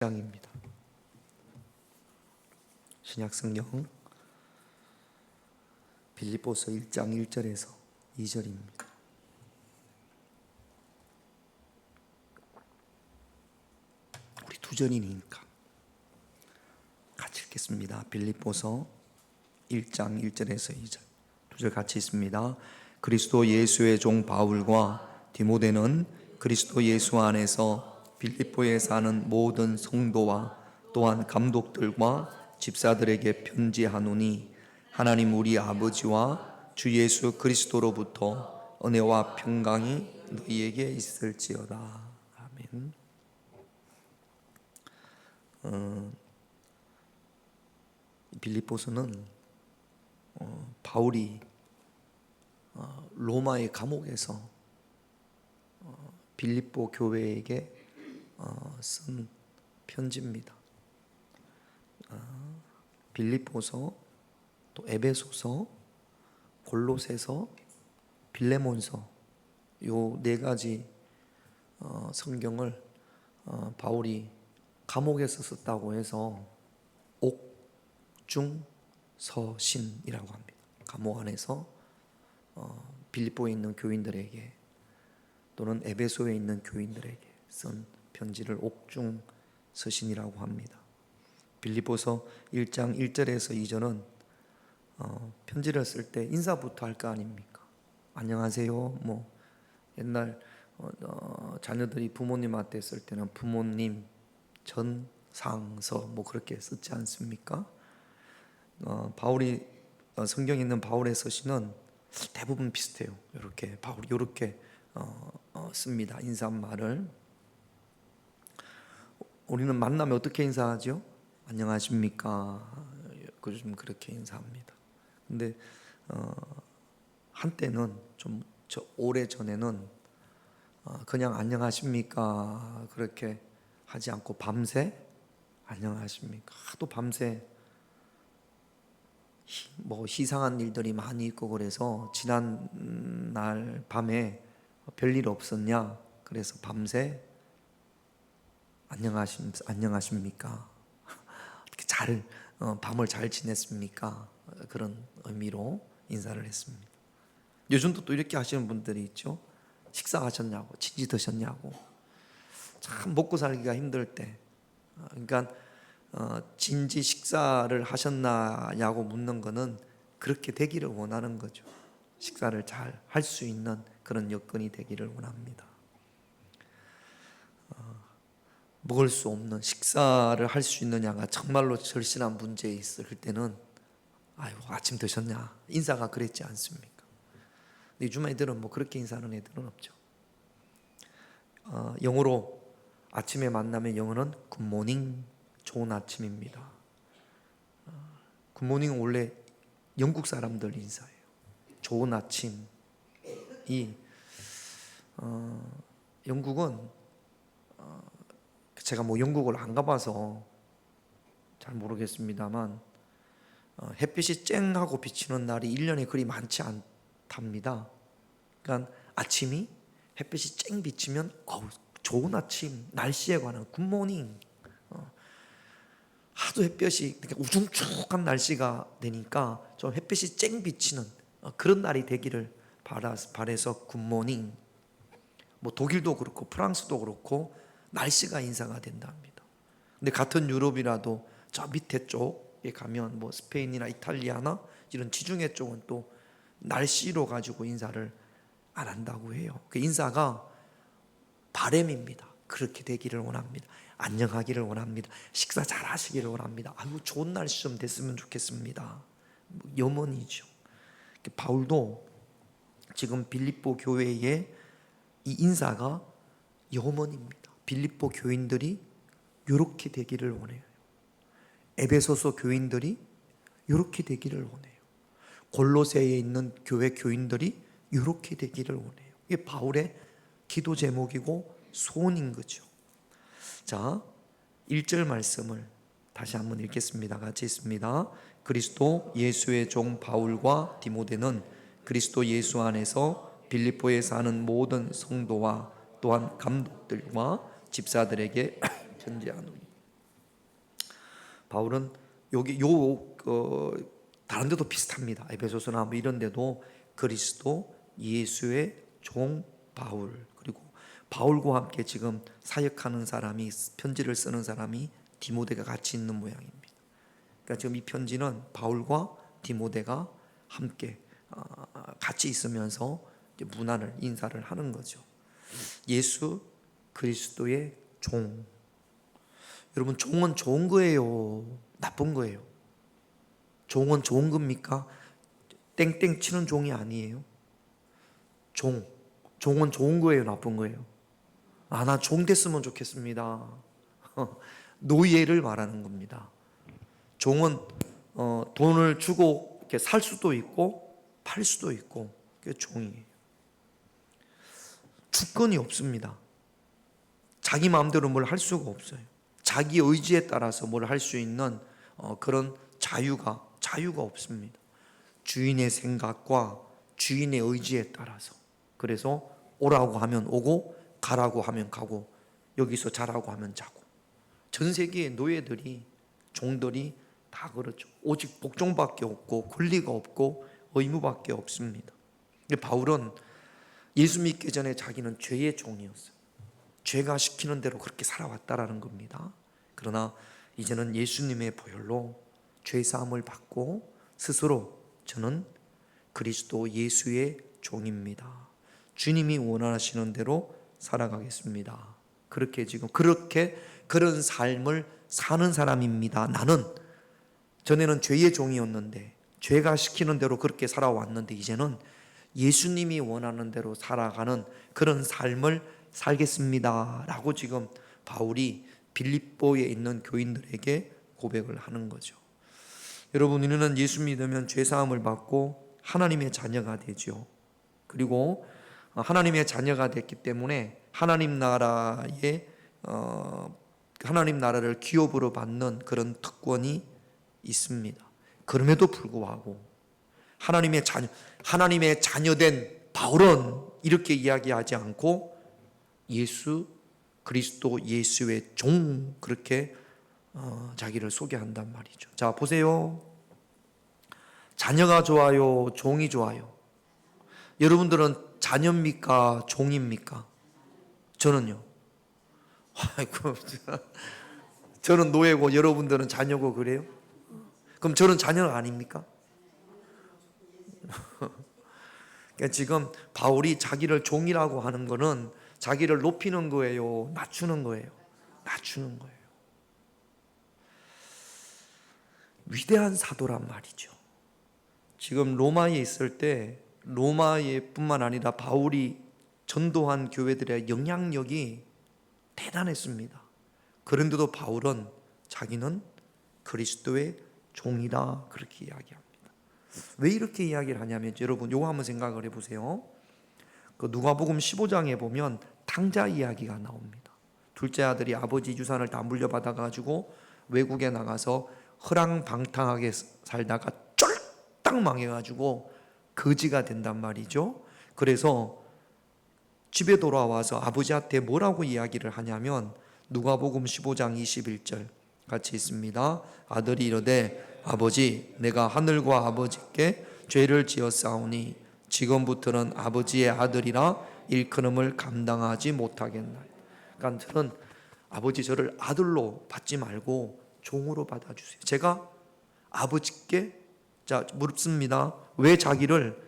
1장입니다. 신약성경 빌립보서 1장 1절에서 2절입니다. 우리 두 절이니까 같이 읽겠습니다. 빌립보서 1장 1절에서 2절 두 절 같이 있습니다. 그리스도 예수의 종 바울과 디모데는 그리스도 예수 안에서 빌립보에 사는 모든 성도와 또한 감독들과 집사들에게 편지하노니 하나님 우리 아버지와 주 예수 그리스도로부터 은혜와 평강이 너희에게 있을지어다. 아멘. 빌립보서는 바울이 로마의 감옥에서 빌립보 교회에게 쓴 편지입니다. 빌립보서, 또 에베소서, 골로새서, 빌레몬서 요 네 가지 성경을 바울이 감옥에서 썼다고 해서 옥중서신이라고 합니다. 감옥 안에서 빌립보에 있는 교인들에게 또는 에베소에 있는 교인들에게 쓴 편지를 옥중서신이라고 합니다. 빌립보서 1장 1절에서 2절은 편지를 쓸 때 인사부터 할 거 아닙니까? 안녕하세요. 뭐 옛날 자녀들이 부모님한테 쓸 때는 부모님 전상서 뭐 그렇게 쓰지 않습니까? 바울이 성경에 있는 바울의 서신은 대부분 비슷해요. 이렇게 바울이 이렇게 씁니다. 인사말을. 우리는 만나면 어떻게 인사하죠? 안녕하십니까? 좀 그렇게 인사합니다. 근데 한때는 좀 오래 전에는 그냥 안녕하십니까? 그렇게 하지 않고 밤새 안녕하십니까? 하도 밤새 뭐 희상한 일들이 많이 있고 그래서 지난 날 밤에 별일 없었냐? 그래서 밤새 안녕하십니까? 잘 밤을 잘 지냈습니까? 그런 의미로 인사를 했습니다. 요즘도 또 이렇게 하시는 분들이 있죠. 식사하셨냐고, 진지 드셨냐고. 참 먹고 살기가 힘들 때, 그러니까 진지 식사를 하셨나냐고 묻는 거는 그렇게 되기를 원하는 거죠. 식사를 잘 할 수 있는 그런 여건이 되기를 원합니다. 먹을 수 없는 식사를 할 수 있느냐가 정말로 절실한 문제에 있을 때는 아유 아침 드셨냐 인사가 그랬지 않습니까? 근데 요즘 애들은 뭐 그렇게 인사하는 애들은 없죠. 영어로 아침에 만나면 영어는 굿모닝, 좋은 아침입니다. 굿모닝은 원래 영국 사람들 인사예요. 좋은 아침. 영국은 제가 뭐 영국을 안 가봐서 잘 모르겠습니다만 햇빛이 쨍하고 비치는 날이 1년에 그리 많지 않답니다. 그러니까 아침이 햇빛이 쨍 비치면 좋은 아침, 날씨에 관한 굿모닝. 하도 햇볕이 우중충한 날씨가 되니까 좀 햇빛이 쨍 비치는 그런 날이 되기를 바라서 굿모닝. 뭐 독일도 그렇고 프랑스도 그렇고 날씨가 인사가 된답니다. 근데 같은 유럽이라도 저 밑에 쪽에 가면 뭐 스페인이나 이탈리아나 이런 지중해 쪽은 또 날씨로 가지고 인사를 안 한다고 해요. 그 인사가 바람입니다. 그렇게 되기를 원합니다. 안녕하기를 원합니다. 식사 잘 하시기를 원합니다. 아유 좋은 날씨 좀 됐으면 좋겠습니다. 염원이죠. 바울도 지금 빌립보 교회의 이 인사가 염원입니다. 빌립보 교인들이 이렇게 되기를 원해요. 에베소서 교인들이 이렇게 되기를 원해요. 골로새에 있는 교회 교인들이 이렇게 되기를 원해요. 이게 바울의 기도 제목이고 소원인 거죠. 자, 1절 말씀을 다시 한번 읽겠습니다. 같이 읽습니다. 그리스도 예수의 종 바울과 디모데는 그리스도 예수 안에서 빌립보에 사는 모든 성도와 또한 감독들과 집사들에게 편지하노니. 바울은 여기 다른 데도 비슷합니다. 에베소서나 뭐 이런 데도 그리스도 예수의 종 바울, 그리고 바울과 함께 지금 사역하는 사람이, 편지를 쓰는 사람이 디모데가 같이 있는 모양입니다. 그러니까 지금 이 편지는 바울과 디모데가 함께 같이 있으면서 문안을, 인사를 하는 거죠. 예수 그리스도의 종. 여러분, 종은 좋은 거예요, 나쁜 거예요? 종은 좋은 겁니까? 땡땡 치는 종이 아니에요. 종은 좋은 거예요, 나쁜 거예요? 나 종 됐으면 좋겠습니다. 노예를 말하는 겁니다. 종은 돈을 주고 이렇게 살 수도 있고 팔 수도 있고, 그게 종이에요. 주권이 없습니다. 자기 마음대로 뭘 할 수가 없어요. 자기 의지에 따라서 뭘 할 수 있는 그런 자유가 없습니다. 주인의 생각과 주인의 의지에 따라서. 그래서 오라고 하면 오고 가라고 하면 가고 여기서 자라고 하면 자고. 전 세계의 노예들이, 종들이 다 그렇죠. 오직 복종밖에 없고 권리가 없고 의무밖에 없습니다. 근데 바울은 예수 믿기 전에 자기는 죄의 종이었어요. 죄가 시키는 대로 그렇게 살아왔다라는 겁니다. 그러나 이제는 예수님의 보혈로 죄 사함을 받고 스스로 저는 그리스도 예수의 종입니다. 주님이 원하시는 대로 살아가겠습니다. 그런 삶을 사는 사람입니다. 나는 전에는 죄의 종이었는데, 죄가 시키는 대로 그렇게 살아왔는데, 이제는 예수님이 원하는 대로 살아가는 그런 삶을 살겠습니다 라고 지금 바울이 빌립보에 있는 교인들에게 고백을 하는 거죠. 여러분, 우리는 예수 믿으면 죄사함을 받고 하나님의 자녀가 되죠. 그리고 하나님의 자녀가 됐기 때문에 하나님 나라를 기업으로 받는 그런 특권이 있습니다. 그럼에도 불구하고 하나님의 자녀된 바울은 이렇게 이야기하지 않고 예수 그리스도 예수의 종, 그렇게 자기를 소개한단 말이죠. 자, 보세요. 자녀가 좋아요, 종이 좋아요? 여러분들은 자녀입니까, 종입니까? 저는요. 아이고, 저는 노예고 여러분들은 자녀고 그래요? 그럼 저는 자녀는 아닙니까? 그러니까 지금 바울이 자기를 종이라고 하는 거는 자기를 높이는 거예요, 낮추는 거예요? 낮추는 거예요. 위대한 사도란 말이죠. 지금 로마에 있을 때 로마에뿐만 아니라 바울이 전도한 교회들의 영향력이 대단했습니다. 그런데도 바울은 자기는 그리스도의 종이다, 그렇게 이야기합니다. 왜 이렇게 이야기를 하냐면, 여러분 요거 한번 생각을 해보세요. 그 누가복음 15장에 보면 탕자 이야기가 나옵니다. 둘째 아들이 아버지 유산을 다 물려받아 가지고 외국에 나가서 허랑방탕하게 살다가 쫄딱 망해가지고 거지가 된단 말이죠. 그래서 집에 돌아와서 아버지한테 뭐라고 이야기를 하냐면, 누가복음 15장 21절 같이 있습니다. 아들이 이르되 아버지, 내가 하늘과 아버지께 죄를 지었사오니 지금부터는 아버지의 아들이라 일컬음을 감당하지 못하겠나이다. 그러니까 저는 아버지, 저를 아들로 받지 말고 종으로 받아주세요. 제가 아버지께 묻습니다. 왜 자기를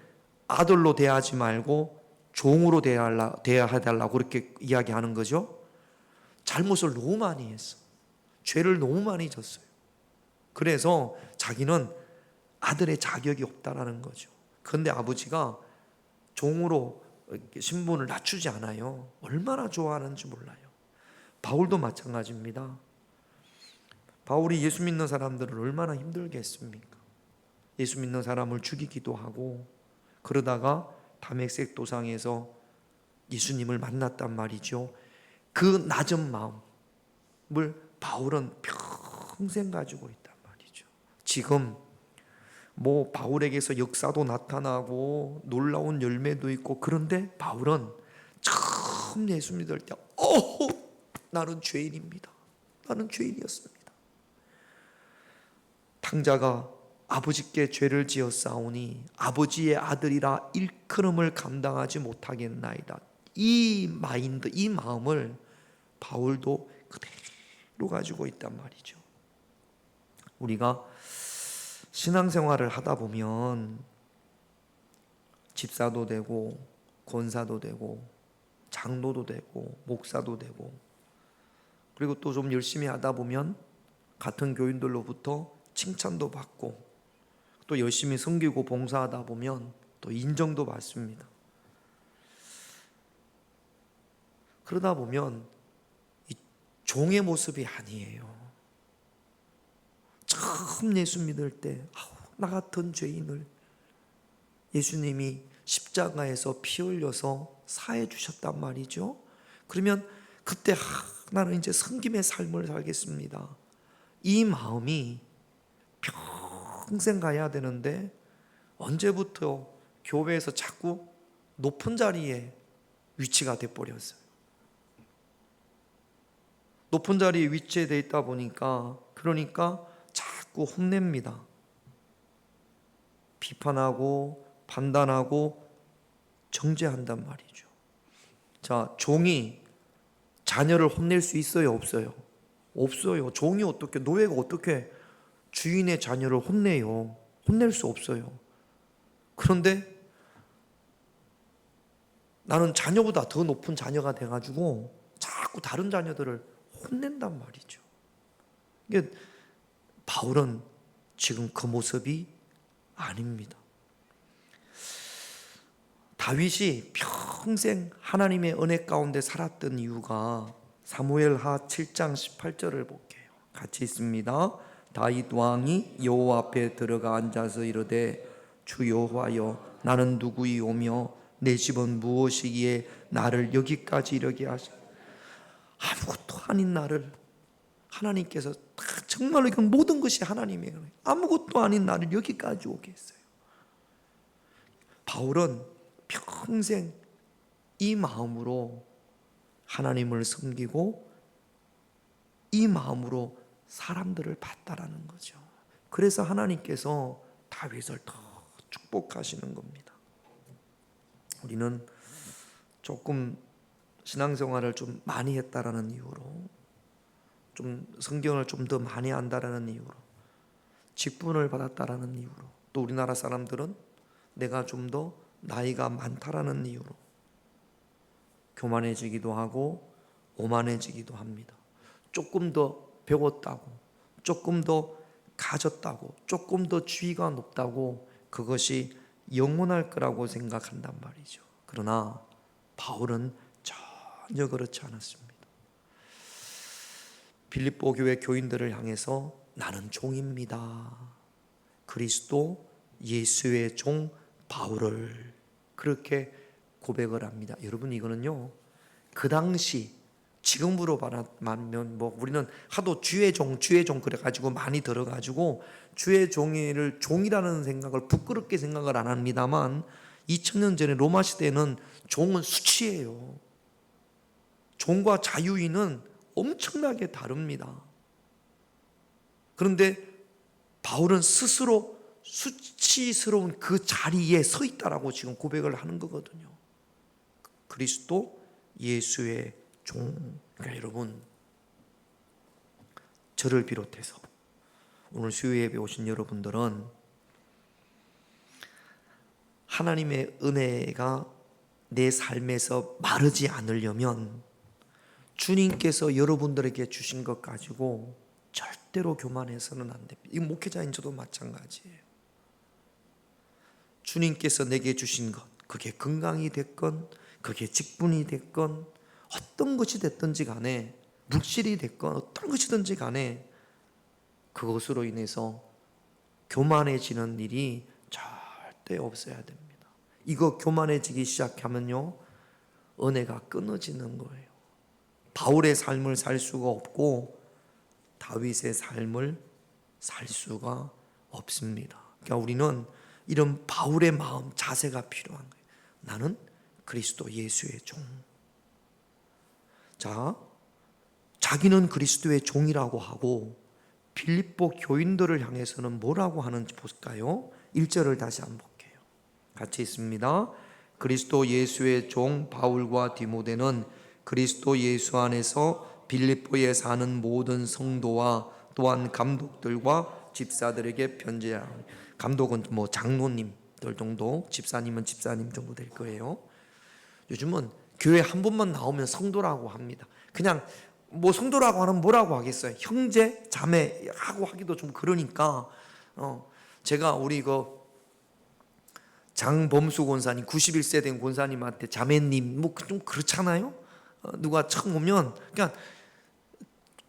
아들로 대하지 말고 종으로 대해달라고 그렇게 이야기하는 거죠? 잘못을 너무 많이 했어. 죄를 너무 많이 졌어요. 그래서 자기는 아들의 자격이 없다라는 거죠. 그런데 아버지가 종으로 신분을 낮추지 않아요. 얼마나 좋아하는지 몰라요. 바울도 마찬가지입니다. 바울이 예수 믿는 사람들을 얼마나 힘들게 했습니까? 예수 믿는 사람을 죽이기도 하고, 그러다가 다메섹 도상에서 예수님을 만났단 말이죠. 그 낮은 마음을 바울은 평생 가지고 있단 말이죠. 지금 뭐 바울에게서 역사도 나타나고 놀라운 열매도 있고, 그런데 바울은 처음 예수 믿을 때 나는 죄인입니다. 나는 죄인이었습니다. 탕자가 아버지께 죄를 지었사오니 아버지의 아들이라 일컬음을 감당하지 못하겠나이다. 이 마인드, 이 마음을 바울도 그대로 가지고 있단 말이죠. 우리가 신앙생활을 하다 보면 집사도 되고 권사도 되고 장로도 되고 목사도 되고, 그리고 또 좀 열심히 하다 보면 같은 교인들로부터 칭찬도 받고, 또 열심히 섬기고 봉사하다 보면 또 인정도 받습니다. 그러다 보면 이 종의 모습이 아니에요. 처음 예수 믿을 때 나 같은 죄인을 예수님이 십자가에서 피 흘려서 사해 주셨단 말이죠. 그러면 그때 나는 이제 섬김의 삶을 살겠습니다, 이 마음이 평생 가야 되는데 언제부터 교회에서 자꾸 높은 자리에 위치가 돼버렸어요. 높은 자리에 위치돼 있다 보니까 그러니까 자꾸 혼냅니다. 비판하고 판단하고 정죄한단 말이죠. 자, 종이 자녀를 혼낼 수 있어요, 없어요? 없어요. 종이 어떻게, 노예가 어떻게 주인의 자녀를 혼내요? 혼낼 수 없어요. 그런데 나는 자녀보다 더 높은 자녀가 돼가지고 자꾸 다른 자녀들을 혼낸단 말이죠. 이게 바울은 지금 그 모습이 아닙니다. 다윗이 평생 하나님의 은혜 가운데 살았던 이유가 사무엘하 7장 18절을 볼게요. 같이 있습니다. 다윗 왕이 여호와 앞에 들어가 앉아서 이르되 주 여호와여 나는 누구이오며 내 집은 무엇이기에 나를 여기까지 이르게 하시. 아무것도 아닌 나를 하나님께서 정말로 이건 모든 것이 하나님의 은혜, 아무것도 아닌 나를 여기까지 오게 했어요. 바울은 평생 이 마음으로 하나님을 섬기고 이 마음으로 사람들을 봤다라는 거죠. 그래서 하나님께서 다윗을 더 축복하시는 겁니다. 우리는 조금 신앙생활을 좀 많이 했다라는 이유로, 좀 성경을 좀 더 많이 안다라는 이유로, 직분을 받았다라는 이유로, 또 우리나라 사람들은 내가 좀 더 나이가 많다라는 이유로 교만해지기도 하고 오만해지기도 합니다. 조금 더 배웠다고, 조금 더 가졌다고, 조금 더 지위가 높다고 그것이 영원할 거라고 생각한단 말이죠. 그러나 바울은 전혀 그렇지 않았습니다. 빌립보 교회 교인들을 향해서 나는 종입니다, 그리스도 예수의 종 바울을, 그렇게 고백을 합니다. 여러분, 이거는요 그 당시, 지금으로 말하면 뭐 우리는 하도 주의 종 그래가지고 많이 들어가지고 주의 종이를 종이라는 생각을 부끄럽게 생각을 안 합니다만 2000년 전에 로마 시대에는 종은 수치예요. 종과 자유인은 엄청나게 다릅니다. 그런데 바울은 스스로 수치스러운 그 자리에 서 있다라고 지금 고백을 하는 거거든요. 그리스도 예수의 종. 그러니까 여러분, 저를 비롯해서 오늘 수요 예배 오신 여러분들은 하나님의 은혜가 내 삶에서 마르지 않으려면 주님께서 여러분들에게 주신 것 가지고 절대로 교만해서는 안 됩니다. 이 목회자인 저도 마찬가지예요. 주님께서 내게 주신 것, 그게 건강이 됐건 그게 직분이 됐건 어떤 것이 됐든지 간에, 물질이 됐건 어떤 것이든지 간에 그것으로 인해서 교만해지는 일이 절대 없어야 됩니다. 이거 교만해지기 시작하면요 은혜가 끊어지는 거예요. 바울의 삶을 살 수가 없고 다윗의 삶을 살 수가 없습니다. 그러니까 우리는 이런 바울의 마음, 자세가 필요한 거예요. 나는 그리스도 예수의 종. 자, 자기는 그리스도의 종이라고 하고 빌립보 교인들을 향해서는 뭐라고 하는지 볼까요? 1절을 다시 한번 볼게요. 같이 있습니다. 그리스도 예수의 종 바울과 디모데는 그리스도 예수 안에서 빌립보에 사는 모든 성도와 또한 감독들과 집사들에게 편지하노니. 감독은 뭐 장로님들 정도, 집사님은 집사님 정도 될 거예요. 요즘은 교회 한 번만 나오면 성도라고 합니다. 그냥 뭐 성도라고 하면 뭐라고 하겠어요? 형제, 자매라고 하기도 좀 그러니까 제가 우리 장범수 권사님 91세 된 권사님한테 자매님 뭐 좀 그렇잖아요. 누가 처음 오면 그냥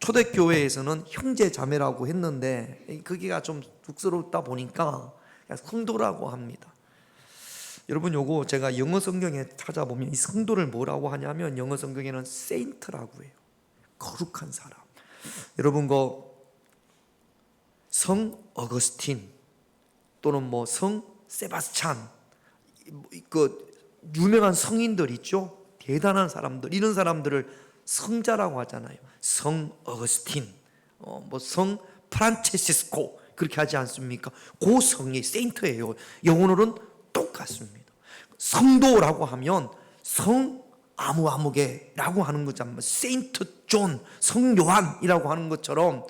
초대교회에서는 형제 자매라고 했는데 그게가 좀 쑥스럽다 보니까 그냥 성도라고 합니다. 여러분 요거 제가 영어 성경에 찾아보면 이 성도를 뭐라고 하냐면 영어 성경에는 세인트라고 해요. 거룩한 사람. 여러분 성 어거스틴 또는 뭐 성 세바스찬 유명한 성인들 있죠. 대단한 사람들, 이런 사람들을 성자라고 하잖아요. 성 어거스틴, 성 프란체시스코 그렇게 하지 않습니까? 그 성이 세인트예요. 영어로는 똑같습니다. 성도라고 하면 성 아무개라고 하는 거잖아요. 세인트 존, 성 요한이라고 하는 것처럼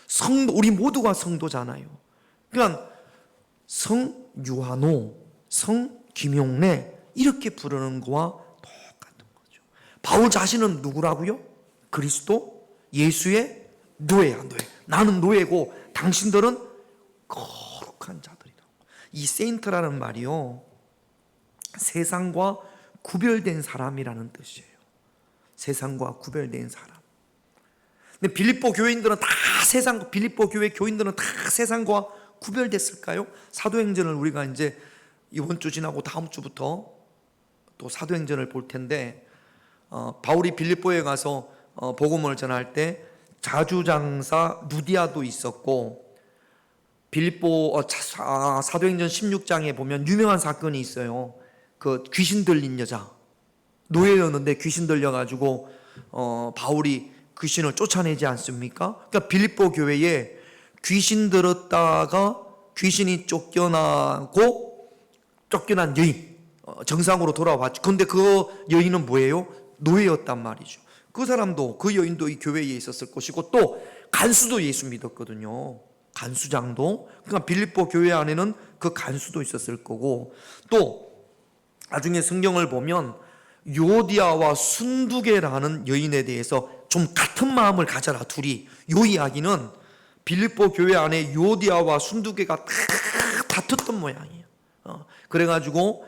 성도, 우리 모두가 성도잖아요. 그러니까 성 요한오, 성 김용래 이렇게 부르는 거와 똑같은 거죠. 바울 자신은 누구라고요? 그리스도 예수의 노예야, 노예. 나는 노예고 당신들은 거룩한 자들이라고. 이 세인트라는 말이요, 세상과 구별된 사람이라는 뜻이에요. 세상과 구별된 사람. 근데 빌립보 교인들은 다 빌립보 교회 교인들은 다 세상과 구별됐을까요? 사도행전을 우리가 이제 이번 주 지나고 다음 주부터 또 사도행전을 볼 텐데, 바울이 빌립보에 가서 복음을 전할 때 자주장사 루디아도 있었고, 빌립보 사도행전 16장에 보면 유명한 사건이 있어요. 그 귀신 들린 여자, 노예였는데 귀신 들려가지고 바울이 귀신을 쫓아내지 않습니까? 그러니까 빌립보 교회에 귀신 들었다가 귀신이 쫓겨난 여인, 정상으로 돌아왔죠. 근데 그 여인은 뭐예요? 노예였단 말이죠. 그 사람도, 그 여인도 이 교회에 있었을 것이고, 또 간수도 예수 믿었거든요. 간수장도. 그러니까 빌립보 교회 안에는 그 간수도 있었을 거고, 또 나중에 성경을 보면 요디아와 순두계라는 여인에 대해서 좀 같은 마음을 가져라, 둘이. 요 이야기는 빌립보 교회 안에 요디아와 순두계가 다퉜던 모양이에요. 그래가지고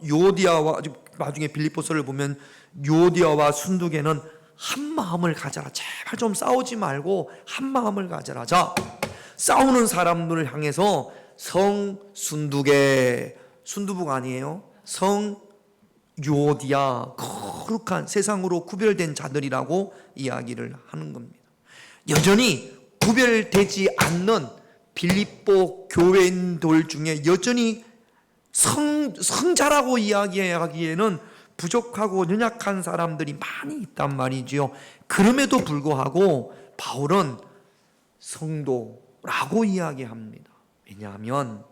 요디아와, 나중에 빌립보서를 보면 요디아와 순두계는 한 마음을 가져라. 제발 좀 싸우지 말고 한 마음을 가져라. 자, 싸우는 사람들을 향해서 성 순두계, 순두부가 아니에요. 성 요디아, 거룩한 세상으로 구별된 자들이라고 이야기를 하는 겁니다. 여전히 구별되지 않는 빌립보 교회인들 중에 여전히 성자라고 이야기하기에는 부족하고 연약한 사람들이 많이 있단 말이지요. 그럼에도 불구하고 바울은 성도라고 이야기합니다. 왜냐하면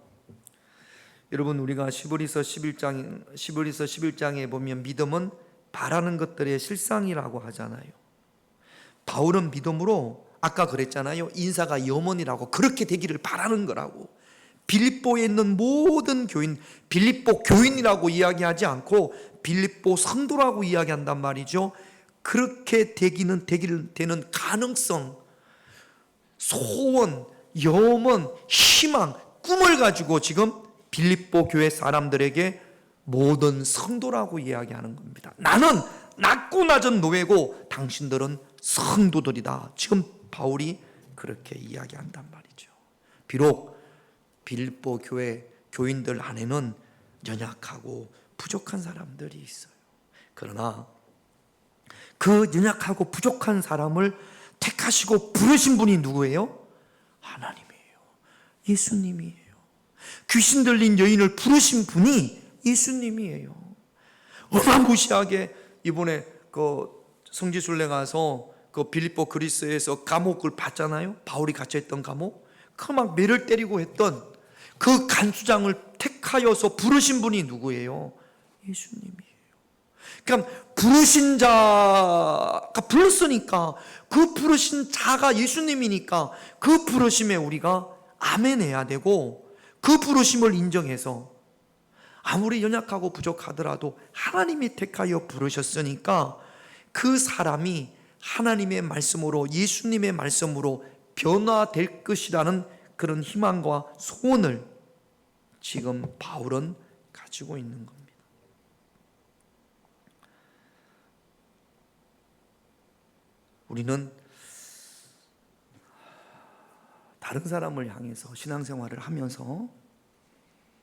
여러분, 우리가 시브리서 11장에 보면 믿음은 바라는 것들의 실상이라고 하잖아요. 바울은 믿음으로, 아까 그랬잖아요, 인사가 염원이라고, 그렇게 되기를 바라는 거라고. 빌립보에 있는 모든 교인, 빌립보 교인이라고 이야기하지 않고 빌립보 성도라고 이야기한단 말이죠. 그렇게 되는 가능성, 소원, 염원, 희망, 꿈을 가지고 지금 빌립보 교회 사람들에게 모든 성도라고 이야기하는 겁니다. 나는 낮고 낮은 노예고 당신들은 성도들이다. 지금 바울이 그렇게 이야기한단 말이죠. 비록 빌립보 교회 교인들 안에는 연약하고 부족한 사람들이 있어요. 그러나 그 연약하고 부족한 사람을 택하시고 부르신 분이 누구예요? 하나님이에요. 예수님이에요. 귀신 들린 여인을 부르신 분이 예수님이에요. 어마무시하게 이번에 성지순례 가서 그 빌립보 그리스에서 감옥을 봤잖아요. 바울이 갇혀있던 감옥. 그 막 매를 때리고 했던 그 간수장을 택하여서 부르신 분이 누구예요? 예수님이에요. 그러니까 부르신 자가 불렀으니까 그 부르신 자가 예수님이니까 그 부르심에 우리가 아멘 해야 되고, 그 부르심을 인정해서 아무리 연약하고 부족하더라도 하나님이 택하여 부르셨으니까 그 사람이 하나님의 말씀으로, 예수님의 말씀으로 변화될 것이라는 그런 희망과 소원을 지금 바울은 가지고 있는 겁니다. 우리는 다른 사람을 향해서 신앙생활을 하면서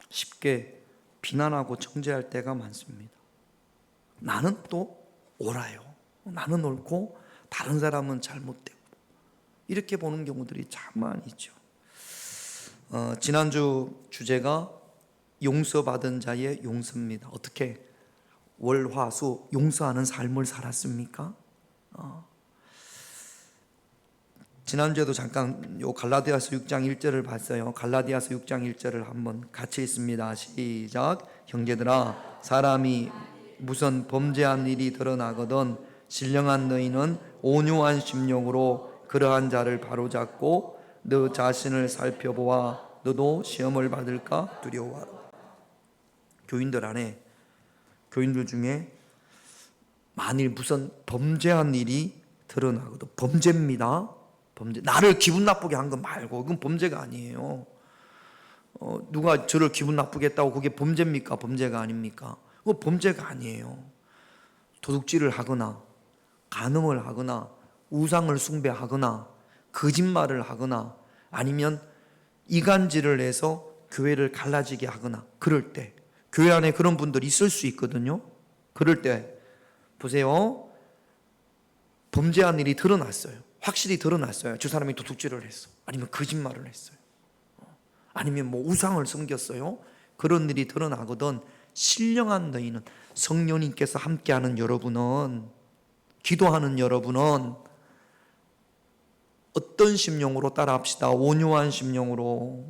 쉽게 비난하고 정죄할 때가 많습니다. 나는 또 옳아요. 나는 옳고 다른 사람은 잘못되고, 이렇게 보는 경우들이 참 많이 있죠. 지난주 주제가 용서받은 자의 용서입니다. 어떻게 월, 화, 수 용서하는 삶을 살았습니까? 지난주에도 잠깐 요 갈라디아서 6장 1절을 봤어요. 갈라디아서 6장 1절을 한번 같이 읽습니다. 시작. 형제들아, 사람이 무슨 범죄한 일이 드러나거든 신령한 너희는 온유한 심령으로 그러한 자를 바로잡고 너 자신을 살펴보아 너도 시험을 받을까 두려워하라. 교인들 중에 만일 무슨 범죄한 일이 드러나거든, 범죄입니다. 범죄. 나를 기분 나쁘게 한 거 말고 그건 범죄가 아니에요. 누가 저를 기분 나쁘게 했다고 그게 범죄입니까? 범죄가 아닙니까? 그거 범죄가 아니에요. 도둑질을 하거나 간음을 하거나 우상을 숭배하거나 거짓말을 하거나 아니면 이간질을 해서 교회를 갈라지게 하거나, 그럴 때 교회 안에 그런 분들이 있을 수 있거든요. 그럴 때 보세요. 범죄한 일이 드러났어요. 확실히 드러났어요. 저 사람이 도둑질을 했어. 아니면 거짓말을 했어요. 아니면 뭐 우상을 섬겼어요. 그런 일이 드러나거든 신령한 너희는, 성령님께서 함께하는 여러분은, 기도하는 여러분은 어떤 심령으로 따라합시다. 온유한 심령으로.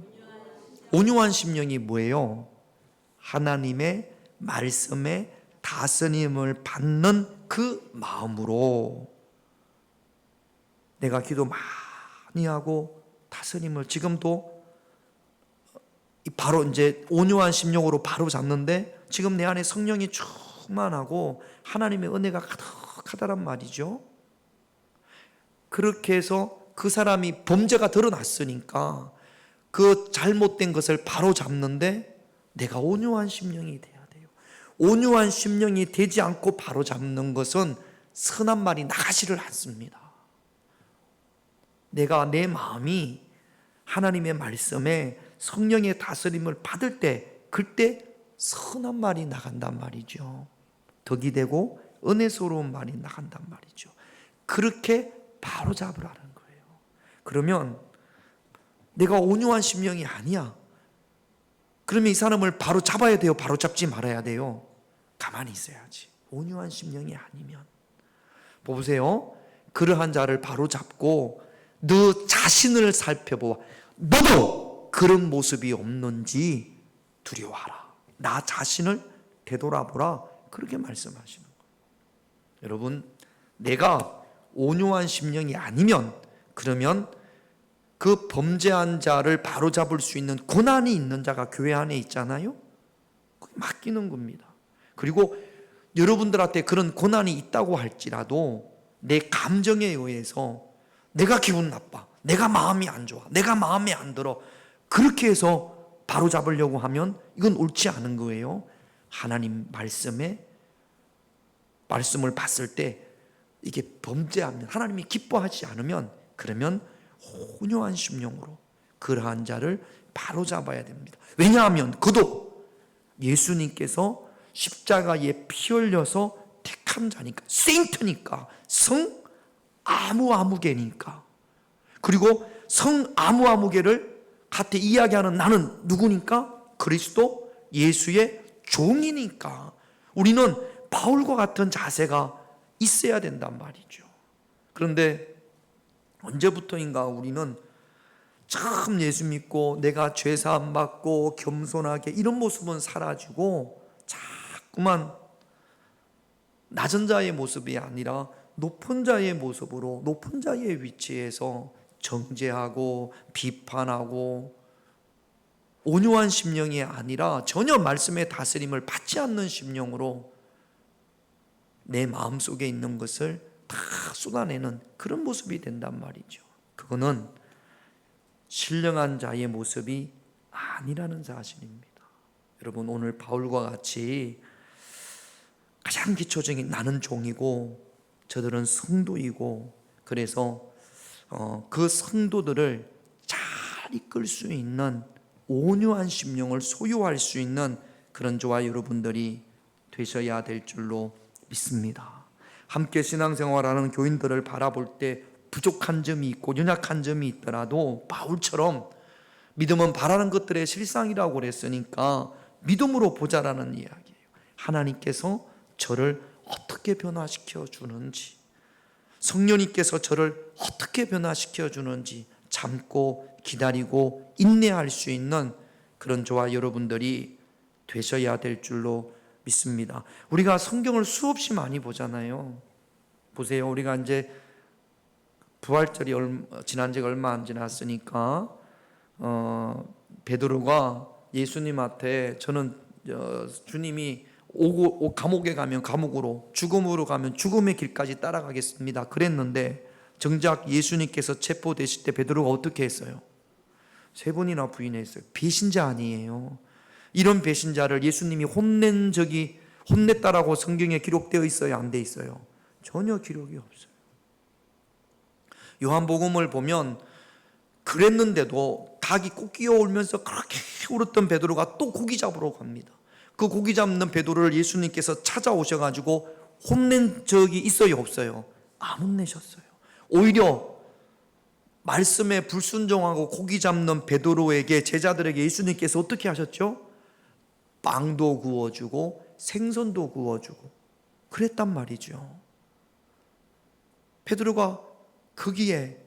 온유한 심령이 뭐예요? 하나님의 말씀에 다스림을 받는 그 마음으로 내가 기도 많이 하고 다스림을 지금도 바로 이제 온유한 심령으로 바로 잡는데, 지금 내 안에 성령이 충만하고 하나님의 은혜가 가득하다란 말이죠. 그렇게 해서 그 사람이 범죄가 드러났으니까 그 잘못된 것을 바로 잡는데 내가 온유한 심령이 돼야 돼요. 온유한 심령이 되지 않고 바로 잡는 것은 선한 말이 나가지를 않습니다. 내가 내 마음이 하나님의 말씀에 성령의 다스림을 받을 때, 그때 선한 말이 나간단 말이죠. 덕이 되고 은혜스러운 말이 나간단 말이죠. 그렇게 바로 잡으라는 거예요. 그러면 내가 온유한 심령이 아니야. 그러면 이 사람을 바로 잡아야 돼요? 바로 잡지 말아야 돼요? 가만히 있어야지. 온유한 심령이 아니면. 보세요. 그러한 자를 바로 잡고 너 자신을 살펴보아 너도 그런 모습이 없는지 두려워하라. 나 자신을 되돌아보라. 그렇게 말씀하시는 거예요. 여러분, 내가 온유한 심령이 아니면, 그러면 그 범죄한 자를 바로잡을 수 있는 고난이 있는 자가 교회 안에 있잖아요. 맡기는 겁니다. 그리고 여러분들한테 그런 고난이 있다고 할지라도 내 감정에 의해서 내가 기분 나빠, 내가 마음이 안 좋아, 내가 마음에 안 들어, 그렇게 해서 바로잡으려고 하면 이건 옳지 않은 거예요. 하나님 말씀을 봤을 때 이게 범죄하면, 하나님이 기뻐하지 않으면, 그러면 온유한 심령으로 그러한 자를 바로잡아야 됩니다. 왜냐하면 그도 예수님께서 십자가에 피 흘려서 택한 자니까, 세인트니까, 성 아무개니까. 그리고 성 아무개를 같이 이야기하는 나는 누구니까? 그리스도 예수의 종이니까 우리는 바울과 같은 자세가 있어야 된단 말이죠. 그런데 언제부터인가 우리는 참 예수 믿고 내가 죄사함 받고 겸손하게 이런 모습은 사라지고 자꾸만 낮은 자의 모습이 아니라 높은 자의 모습으로, 높은 자의 위치에서 정죄하고 비판하고 온유한 심령이 아니라 전혀 말씀의 다스림을 받지 않는 심령으로 내 마음속에 있는 것을 다 쏟아내는 그런 모습이 된단 말이죠. 그거는 신령한 자의 모습이 아니라는 사실입니다. 여러분, 오늘 바울과 같이 가장 기초적인 나는 종이고 저들은 성도이고, 그래서 그 성도들을 잘 이끌 수 있는 온유한 심령을 소유할 수 있는 그런 저와 여러분들이 되셔야 될 줄로 믿습니다. 함께 신앙생활하는 교인들을 바라볼 때 부족한 점이 있고 연약한 점이 있더라도 바울처럼 믿음은 바라는 것들의 실상이라고 그랬으니까 믿음으로 보자라는 이야기예요. 하나님께서 저를 어떻게 변화시켜 주는지, 성령님께서 저를 어떻게 변화시켜 주는지 참고 기다리고 인내할 수 있는 그런 저와 여러분들이 되셔야 될 줄로 믿습니다. 우리가 성경을 수없이 많이 보잖아요. 보세요. 우리가 이제 부활절이 지난 지가 얼마 안 지났으니까 베드로가 예수님한테 저는 주님이 감옥에 가면 감옥으로, 죽음으로 가면 죽음의 길까지 따라가겠습니다 그랬는데, 정작 예수님께서 체포되실 때 베드로가 어떻게 했어요? 3번이나 부인했어요. 배신자 아니에요. 이런 배신자를 예수님이 혼냈다라고 성경에 기록되어 있어요, 안 돼 있어요? 전혀 기록이 없어요. 요한복음을 보면 그랬는데도 닭이 꼭 끼어올면서 그렇게 울었던 베드로가 또 고기 잡으러 갑니다. 그 고기 잡는 베드로를 예수님께서 찾아오셔가지고 혼낸 적이 있어요, 없어요? 안 혼내셨어요. 오히려 말씀에 불순종하고 고기 잡는 베드로에게, 제자들에게 예수님께서 어떻게 하셨죠? 빵도 구워주고 생선도 구워주고 그랬단 말이죠. 베드로가 거기에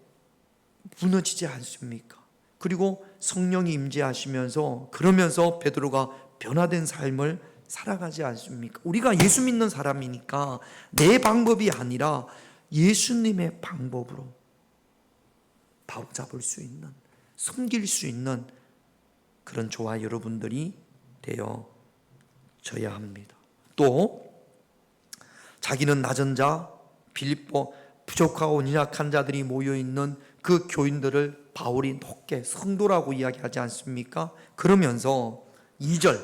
무너지지 않습니까? 그리고 성령이 임재하시면서, 그러면서 베드로가 변화된 삶을 살아가지 않습니까? 우리가 예수 믿는 사람이니까 내 방법이 아니라 예수님의 방법으로 바로잡을 수 있는, 섬길 수 있는 그런 저와 여러분들이 되어져야 합니다. 또 자기는 낮은 자, 빌립보 부족하고 연약한 자들이 모여있는 그 교인들을 바울이 높게 성도라고 이야기하지 않습니까? 그러면서 2절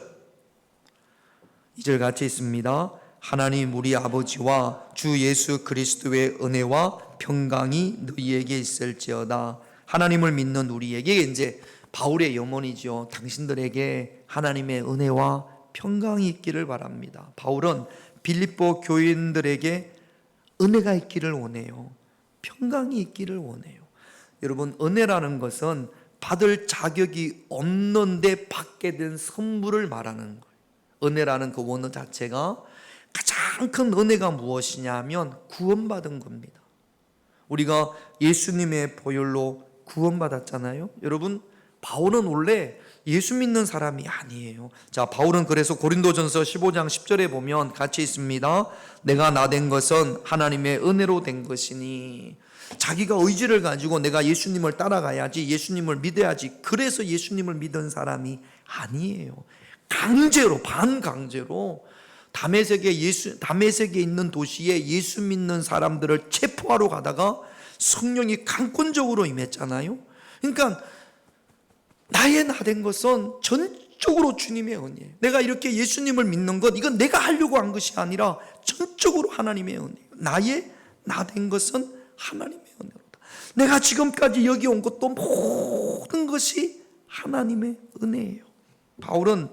같이 있습니다. 하나님 우리 아버지와 주 예수 그리스도의 은혜와 평강이 너희에게 있을지어다. 하나님을 믿는 우리에게, 이제 바울의 염원이죠. 당신들에게 하나님의 은혜와 평강이 있기를 바랍니다. 바울은 빌립보 교인들에게 은혜가 있기를 원해요. 평강이 있기를 원해요. 여러분, 은혜라는 것은 받을 자격이 없는데 받게 된 선물을 말하는 거예요. 은혜라는 그 원어 자체가, 가장 큰 은혜가 무엇이냐면 구원받은 겁니다. 우리가 예수님의 보혈로 구원받았잖아요. 여러분, 바울은 원래 예수 믿는 사람이 아니에요. 자, 바울은 그래서 고린도전서 15장 10절에 보면 같이 있습니다. 내가 나 된 것은 하나님의 은혜로 된 것이니. 자기가 의지를 가지고 내가 예수님을 따라가야지, 예수님을 믿어야지, 그래서 예수님을 믿은 사람이 아니에요. 강제로, 반강제로 다메섹에 있는 도시에 예수 믿는 사람들을 체포하러 가다가 성령이 강권적으로 임했잖아요. 그러니까 나의 나 된 것은 전적으로 주님의 은혜예요. 내가 이렇게 예수님을 믿는 것, 이건 내가 하려고 한 것이 아니라 전적으로 하나님의 은혜예요. 나의 나 된 것은 하나님의 은혜로다. 내가 지금까지 여기 온 것도 모든 것이 하나님의 은혜예요. 바울은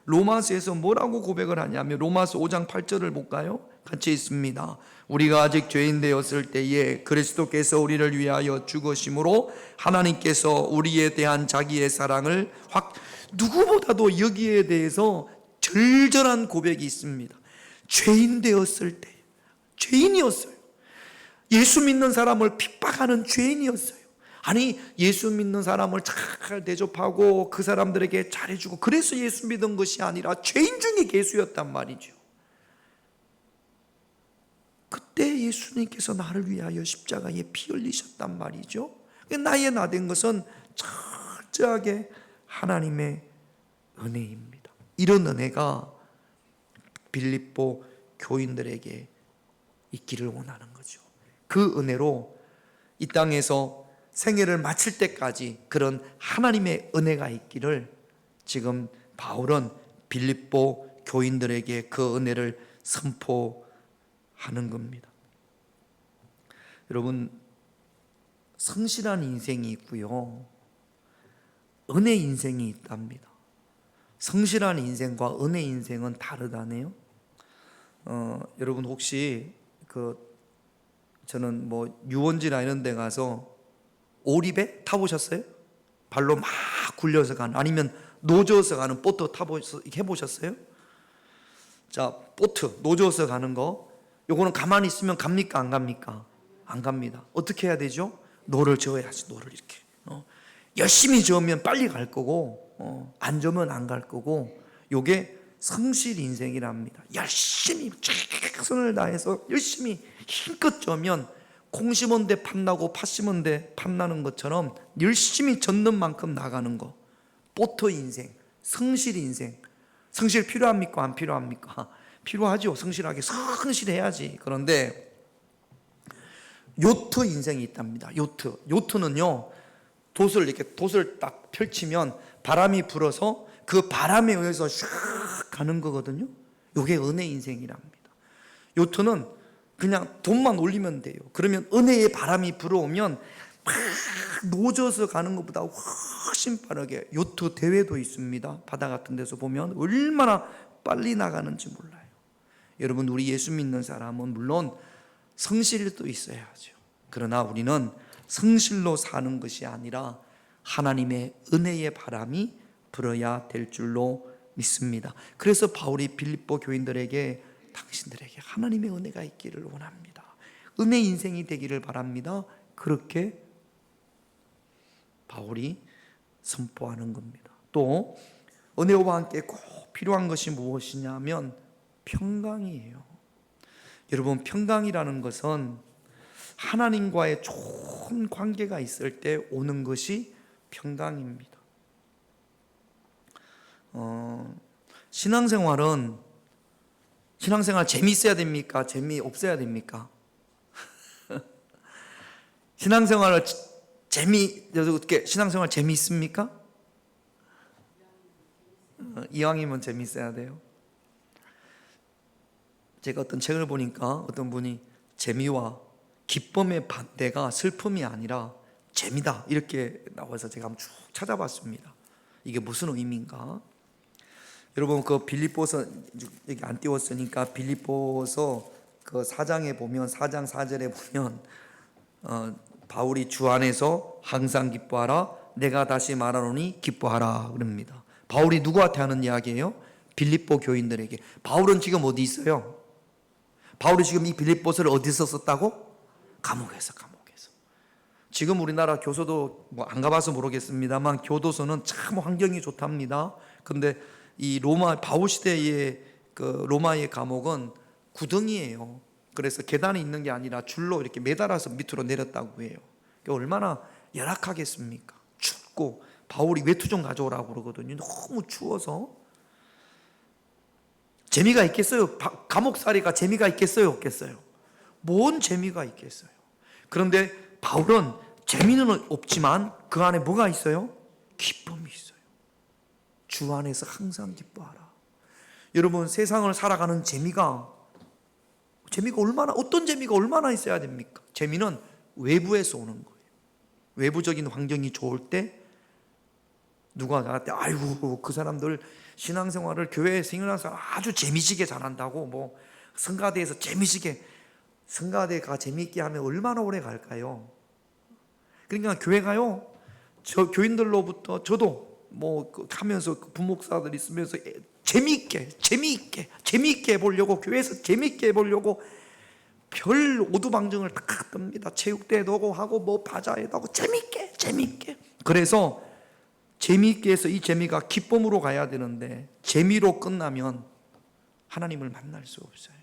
로마서에서 뭐라고 고백을 하냐면, 로마서 5장 8절을 볼까요? 같이 있습니다. 우리가 아직 죄인 되었을 때에 그리스도께서 우리를 위하여 죽으심으로 하나님께서 우리에 대한 자기의 사랑을 누구보다도 여기에 대해서 절절한 고백이 있습니다. 죄인 되었을 때, 죄인이었어요. 예수 믿는 사람을 핍박하는 죄인이었어요. 아니, 예수 믿는 사람을 잘 대접하고 그 사람들에게 잘해주고 그래서 예수 믿은 것이 아니라 죄인 중에 괴수였단 말이죠. 그때 예수님께서 나를 위하여 십자가에 피 흘리셨단 말이죠. 나의 나된 것은 철저하게 하나님의 은혜입니다. 이런 은혜가 빌립보 교인들에게 있기를 원하는 거죠. 그 은혜로 이 땅에서 생애를 마칠 때까지 그런 하나님의 은혜가 있기를 지금 바울은 빌립보 교인들에게 그 은혜를 선포하는 겁니다. 여러분, 성실한 인생이 있고요, 은혜 인생이 있답니다. 성실한 인생과 은혜 인생은 다르다네요. 여러분 혹시 저는 유원지나 이런 데 가서 오리배 타보셨어요? 발로 막 굴려서 가는, 아니면 노져서 가는 보트 해보셨어요? 자, 보트 노져서 가는 거, 요거는 가만히 있으면 갑니까 안 갑니까? 안 갑니다. 어떻게 해야 되죠? 노를 저어야지. 노를 이렇게 열심히 저으면 빨리 갈 거고, 안 저으면 안 갈 거고, 요게 성실 인생이랍니다. 열심히 최선을 다해서 열심히 힘껏 저으면 콩 심은 데 팥나고 팥 심은 데 팥나는 것처럼 열심히 젓는 만큼 나가는 거, 보트 인생, 성실 인생. 성실 필요합니까? 안 필요합니까? 필요하죠. 성실하게 성실해야지. 그런데 요트 인생이 있답니다. 요트는요, 돛을 딱 펼치면 바람이 불어서 그 바람에 의해서 슉 가는 거거든요. 요게 은혜 인생이랍니다. 요트는 그냥 돈만 올리면 돼요. 그러면 은혜의 바람이 불어오면 막 노져서 가는 것보다 훨씬 빠르게, 요트 대회도 있습니다. 바다 같은 데서 보면 얼마나 빨리 나가는지 몰라요. 여러분, 우리 예수 믿는 사람은 물론 성실도 있어야죠. 그러나 우리는 성실로 사는 것이 아니라 하나님의 은혜의 바람이 불어야 될 줄로 믿습니다. 그래서 바울이 빌립보 교인들에게 당신들에게 하나님의 은혜가 있기를 원합니다. 은혜 인생이 되기를 바랍니다. 그렇게 바울이 선포하는 겁니다. 또 은혜와 함께 꼭 필요한 것이 무엇이냐면 평강이에요. 여러분, 평강이라는 것은 하나님과의 좋은 관계가 있을 때 오는 것이 평강입니다. 신앙생활 재미있어야 됩니까? 재미없어야 됩니까? 신앙생활 재미있습니까? 이왕이면 재미있어야 돼요. 제가 어떤 책을 보니까 어떤 분이 재미와 기쁨의 반대가 슬픔이 아니라 재미다, 이렇게 나와서 제가 한번 쭉 찾아봤습니다. 이게 무슨 의미인가? 여러분, 그 빌립보서, 여기 안 띄웠으니까 빌립보서 그 4장에 보면, 4장 4절에 보면 바울이 주 안에서 항상 기뻐하라, 내가 다시 말하노니 기뻐하라 그럽니다. 바울이 누구한테 하는 이야기예요? 빌립보 교인들에게. 바울은 지금 어디 있어요? 바울이 지금 이 빌립보서를 어디서 썼다고? 감옥에서. 지금 우리나라 교소도 안 가봐서 모르겠습니다만 교도소는 참 환경이 좋답니다. 근데 이 바울 시대의 그 로마의 감옥은 구덩이에요. 그래서 계단이 있는 게 아니라 줄로 이렇게 매달아서 밑으로 내렸다고 해요. 얼마나 열악하겠습니까? 춥고, 바울이 외투 좀 가져오라고 그러거든요. 너무 추워서. 재미가 있겠어요? 감옥살이가 재미가 있겠어요? 없겠어요? 뭔 재미가 있겠어요? 그런데 바울은 재미는 없지만 그 안에 뭐가 있어요? 기쁨이 있어요. 주 안에서 항상 기뻐하라. 여러분, 세상을 살아가는 재미가 어떤 재미가 얼마나 있어야 됩니까? 재미는 외부에서 오는 거예요. 외부적인 환경이 좋을 때 누가 나한테 아이고 그 사람들 신앙생활을, 교회 생활을 아주 재미지게 잘한다고, 성가대에서 재미지게, 성가대가 재미있게 하면 얼마나 오래 갈까요? 그러니까 교회 가요, 저 교인들로부터 저도 하면서 부목사들 있으면서 재미있게 해보려고, 교회에서 재미있게 해보려고 별 오두방정을 다 뜹니다. 체육대회도 하고 뭐 바자회도 하고 재밌게. 그래서 재미있게 해서 이 재미가 기쁨으로 가야 되는데 재미로 끝나면 하나님을 만날 수 없어요.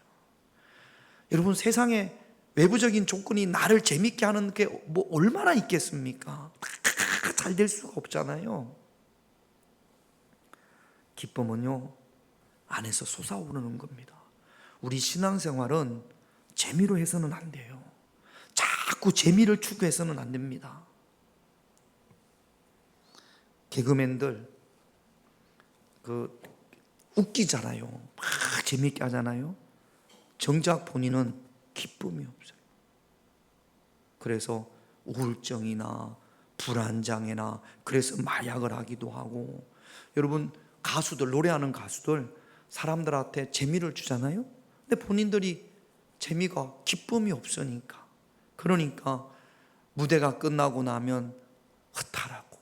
여러분, 세상에 외부적인 조건이 나를 재밌게 하는 게 뭐 얼마나 있겠습니까? 잘 될 수가 없잖아요. 기쁨은요, 안에서 솟아오르는 겁니다. 우리 신앙생활은 재미로 해서는 안 돼요. 자꾸 재미를 추구해서는 안 됩니다. 개그맨들 웃기잖아요. 막 재미있게 하잖아요. 정작 본인은 기쁨이 없어요. 그래서 우울증이나 불안장애나 그래서 마약을 하기도 하고. 여러분, 가수들, 노래하는 가수들 사람들한테 재미를 주잖아요. 근데 본인들이 재미가, 기쁨이 없으니까, 그러니까 무대가 끝나고 나면 허탈하고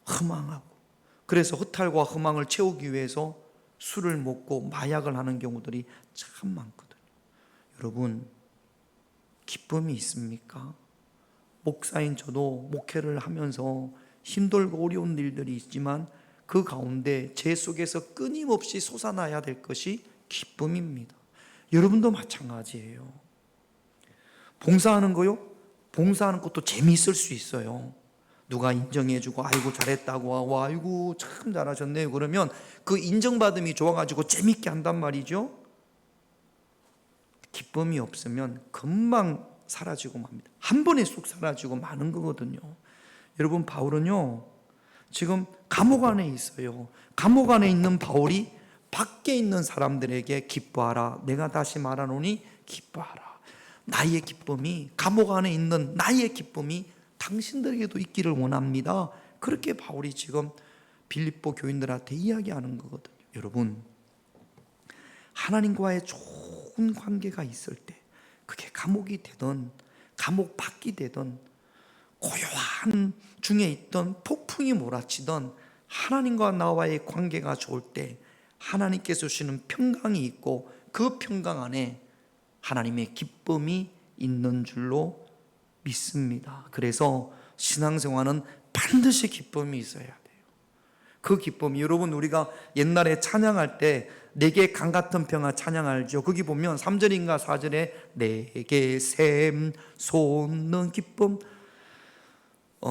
허망하고, 그래서 허탈과 허망을 채우기 위해서 술을 먹고 마약을 하는 경우들이 참 많거든요. 여러분, 기쁨이 있습니까? 목사인 저도 목회를 하면서 힘들고 어려운 일들이 있지만 그 가운데 제 속에서 끊임없이 솟아나야 될 것이 기쁨입니다. 여러분도 마찬가지예요. 봉사하는 거요? 봉사하는 것도 재미있을 수 있어요. 누가 인정해주고 아이고 잘했다고 하고 아이고 참 잘하셨네요 그러면 그 인정받음이 좋아가지고 재밌게 한단 말이죠. 기쁨이 없으면 금방 사라지고 맙니다. 한 번에 쑥 사라지고 마는 거거든요. 여러분, 바울은요 지금 감옥 안에 있어요. 감옥 안에 있는 바울이 밖에 있는 사람들에게 기뻐하라, 내가 다시 말하노니 기뻐하라. 나의 기쁨이, 감옥 안에 있는 나의 기쁨이 당신들에게도 있기를 원합니다. 그렇게 바울이 지금 빌립보 교인들한테 이야기하는 거거든요. 여러분, 하나님과의 좋은 관계가 있을 때, 그게 감옥이 되든 감옥 밖이 되든 고요한 중에 있던 폭풍이 몰아치던 하나님과 나와의 관계가 좋을 때 하나님께서 주시는 평강이 있고 그 평강 안에 하나님의 기쁨이 있는 줄로 믿습니다. 그래서 신앙생활은 반드시 기쁨이 있어야 돼요. 그 기쁨이, 여러분, 우리가 옛날에 찬양할 때 내게 강 같은 평화 찬양 알죠? 거기 보면 3절인가 4절에 내게 샘 솟는 기쁨.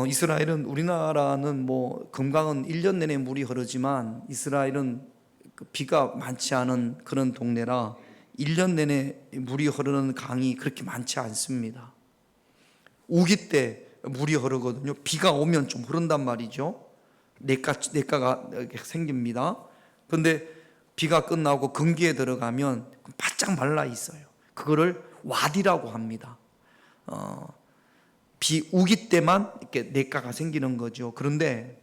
이스라엘은, 우리나라는 뭐 금강은 1년 내내 물이 흐르지만 이스라엘은 비가 많지 않은 그런 동네라 1년 내내 물이 흐르는 강이 그렇게 많지 않습니다. 우기 때 물이 흐르거든요. 비가 오면 좀 흐른단 말이죠. 냇가가 생깁니다. 그런데 비가 끝나고 건기에 들어가면 바짝 말라 있어요. 그거를 와디라고 합니다. 비 우기 때만 이렇게 냇가가 생기는 거죠. 그런데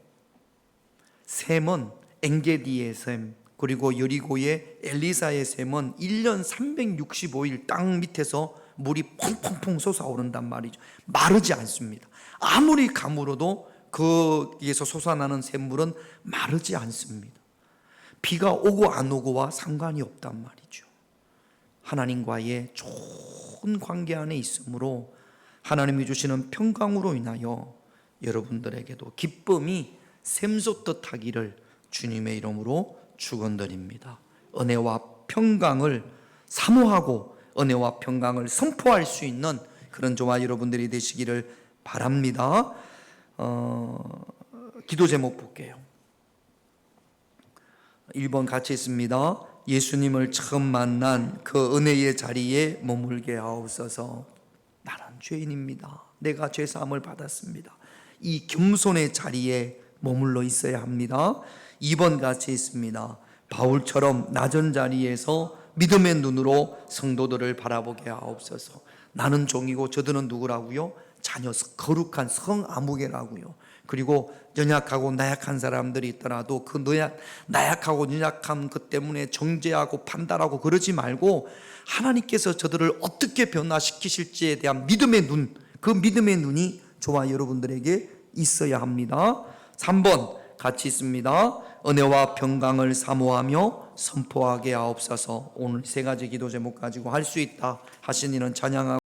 샘은 엔게디의 샘, 그리고 여리고의 엘리사의 샘은 1년 365일 땅 밑에서 물이 펑펑펑 솟아오른단 말이죠. 마르지 않습니다. 아무리 가물어도 거기에서 솟아나는 샘물은 마르지 않습니다. 비가 오고 안 오고와 상관이 없단 말이죠. 하나님과의 좋은 관계 안에 있으므로 하나님이 주시는 평강으로 인하여 여러분들에게도 기쁨이 샘솟듯 하기를 주님의 이름으로 축원드립니다. 은혜와 평강을 사모하고 은혜와 평강을 선포할 수 있는 그런 저와 여러분들이 되시기를 바랍니다. 기도 제목 볼게요. 1번 같이 있습니다. 예수님을 처음 만난 그 은혜의 자리에 머물게 하옵소서. 나는 죄인입니다. 내가 죄사함을 받았습니다. 이 겸손의 자리에 머물러 있어야 합니다. 2번 같이 있습니다. 바울처럼 낮은 자리에서 믿음의 눈으로 성도들을 바라보게 하옵소서. 나는 종이고 저들은 누구라고요? 자녀 거룩한 성아무개라고요. 그리고 연약하고 나약한 사람들이 있더라도 그 나약하고 연약한 것 때문에 정죄하고 판단하고 그러지 말고 하나님께서 저들을 어떻게 변화시키실지에 대한 믿음의 눈, 그 믿음의 눈이 저와 여러분들에게 있어야 합니다. 3번 같이 있습니다. 은혜와 평강을 사모하며 선포하게 하옵소서. 오늘 세 가지 기도 제목 가지고 할 수 있다 하신 이는 찬양하고